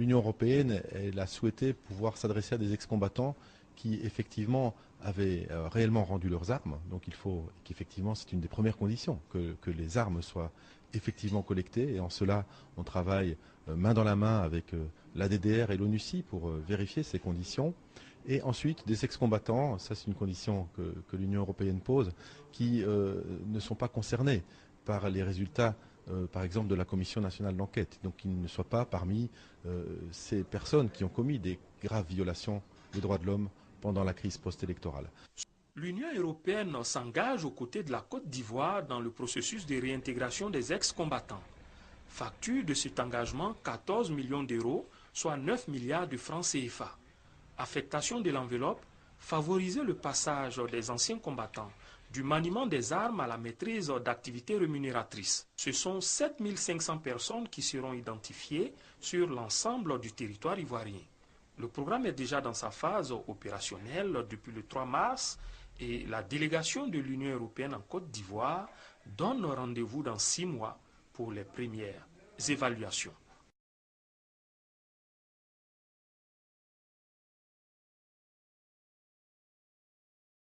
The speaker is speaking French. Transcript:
l'Union européenne, elle a souhaité pouvoir s'adresser à des ex-combattants qui effectivement avaient réellement rendu leurs armes. Donc il faut qu'effectivement, c'est une des premières conditions, que les armes soient effectivement collectées. Et en cela, on travaille main dans la main avec la DDR et l'ONUCI pour vérifier ces conditions. Et ensuite, des ex-combattants, ça c'est une condition que l'Union européenne pose, qui ne sont pas concernés par les résultats, par exemple, de la Commission nationale d'enquête. Donc qu'ils ne soient pas parmi ces personnes qui ont commis des graves violations des droits de l'homme pendant la crise post-électorale. L'Union européenne s'engage aux côtés de la Côte d'Ivoire dans le processus de réintégration des ex-combattants. Facture de cet engagement 14 millions d'euros, soit 9 milliards de francs CFA. Affectation de l'enveloppe, favoriser le passage des anciens combattants du maniement des armes à la maîtrise d'activités rémunératrices. Ce sont 7 500 personnes qui seront identifiées sur l'ensemble du territoire ivoirien. Le programme est déjà dans sa phase opérationnelle depuis le 3 mars et la délégation de l'Union européenne en Côte d'Ivoire donne rendez-vous dans 6 mois pour les premières évaluations.